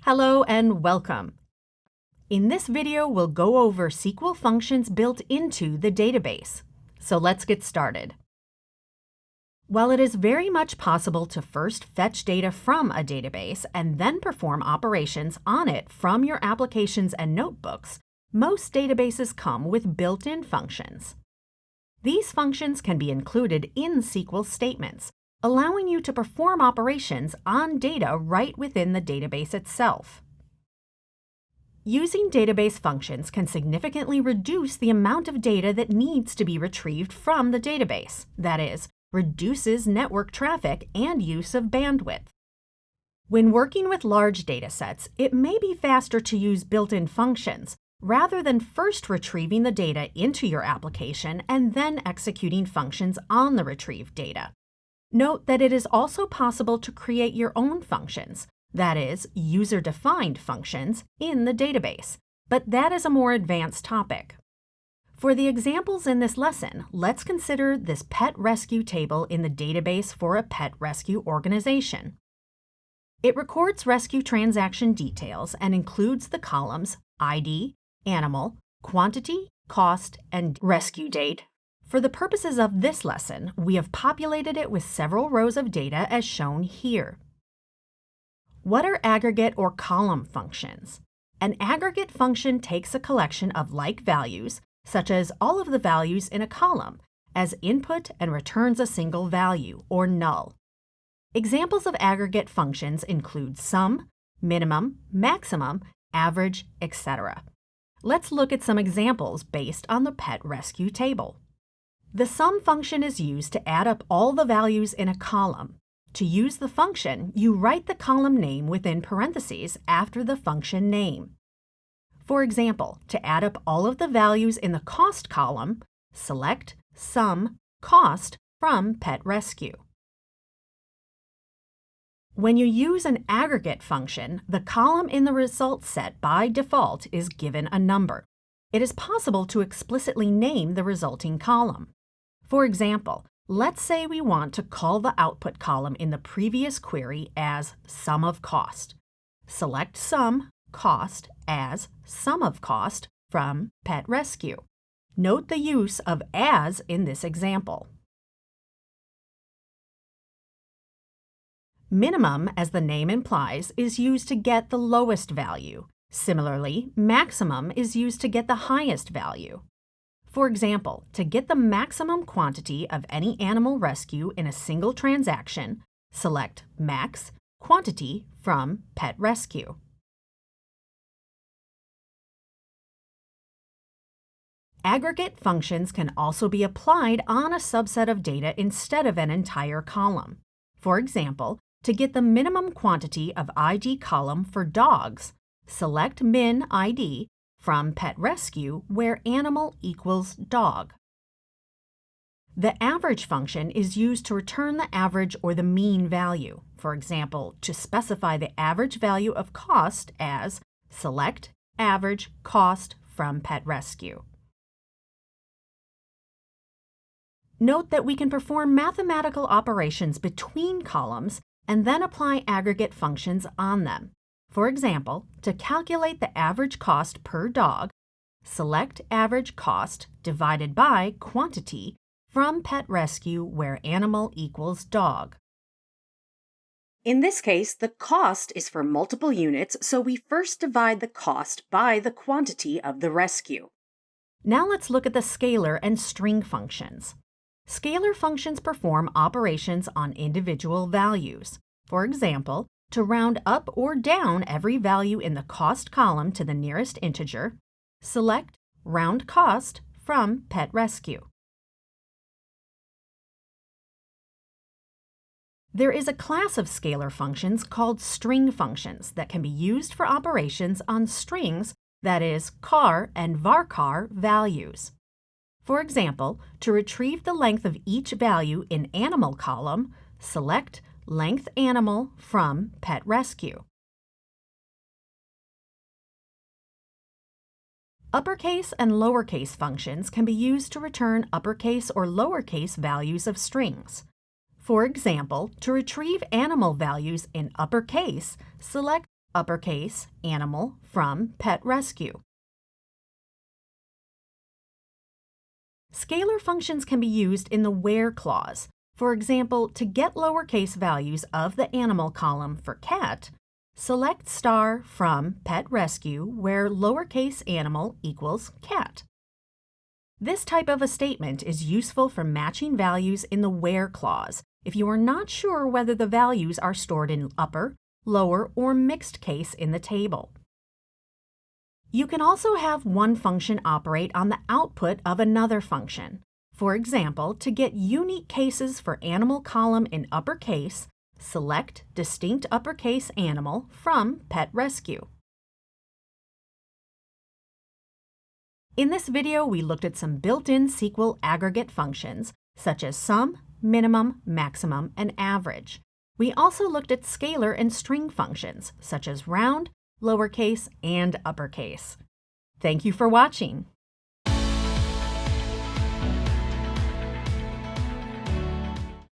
Hello and welcome. In this video, we'll go over SQL functions built into the database. So let's get started. While it is very much possible to first fetch data from a database and then perform operations on it from your applications and notebooks, most databases come with built-in functions. These functions can be included in SQL statements, allowing you to perform operations on data right within the database itself. Using database functions can significantly reduce the amount of data that needs to be retrieved from the database, that is, reduces network traffic and use of bandwidth. When working with large datasets, it may be faster to use built-in functions rather than first retrieving the data into your application and then executing functions on the retrieved data. Note that it is also possible to create your own functions, that is, user-defined functions, in the database, but that is a more advanced topic. For the examples in this lesson, let's consider this pet rescue table in the database for a pet rescue organization. It records rescue transaction details and includes the columns ID, animal, quantity, cost, and rescue date. For the purposes of this lesson, we have populated it with several rows of data as shown here. What are aggregate or column functions? An aggregate function takes a collection of like values, such as all of the values in a column, as input and returns a single value, or null. Examples of aggregate functions include sum, minimum, maximum, average, etc. Let's look at some examples based on the pet rescue table. The sum function is used to add up all the values in a column. To use the function, you write the column name within parentheses after the function name. For example, to add up all of the values in the cost column, select Sum Cost from Pet Rescue. When you use an aggregate function, the column in the result set by default is given a number. It is possible to explicitly name the resulting column. For example, let's say we want to call the output column in the previous query as sum of cost. Select sum cost as sum of cost from pet rescue. Note the use of as in this example. Minimum, as the name implies, is used to get the lowest value. Similarly, maximum is used to get the highest value. For example, to get the maximum quantity of any animal rescue in a single transaction, select Max Quantity from Pet Rescue. Aggregate functions can also be applied on a subset of data instead of an entire column. For example, to get the minimum quantity of ID column for dogs, select Min ID from Pet Rescue where animal equals dog. The average function is used to return the average or the mean value. For example, to specify the average value of cost as select average cost from Pet Rescue. Note that we can perform mathematical operations between columns and then apply aggregate functions on them. For example, to calculate the average cost per dog, select average cost divided by quantity from Pet Rescue where animal equals dog. In this case, the cost is for multiple units, so we first divide the cost by the quantity of the rescue. Now let's look at the scalar and string functions. Scalar functions perform operations on individual values. For example, to round up or down every value in the cost column to the nearest integer, select Round Cost from Pet Rescue. There is a class of scalar functions called string functions that can be used for operations on strings, that is, char and varchar values. For example, to retrieve the length of each value in animal column, select Length Animal from Pet Rescue. Uppercase and lowercase functions can be used to return uppercase or lowercase values of strings. For example, to retrieve animal values in uppercase, select uppercase, animal from pet rescue. Scalar functions can be used in the where clause. For example, to get lowercase values of the animal column for cat, select star from pet rescue where lowercase animal equals cat. This type of a statement is useful for matching values in the where clause if you are not sure whether the values are stored in upper, lower, or mixed case in the table. You can also have one function operate on the output of another function. For example, to get unique cases for animal column in uppercase, select distinct uppercase animal from pet rescue. In this video, we looked at some built-in SQL aggregate functions, such as sum, minimum, maximum, and average. We also looked at scalar and string functions, such as round, lowercase, and uppercase. Thank you for watching.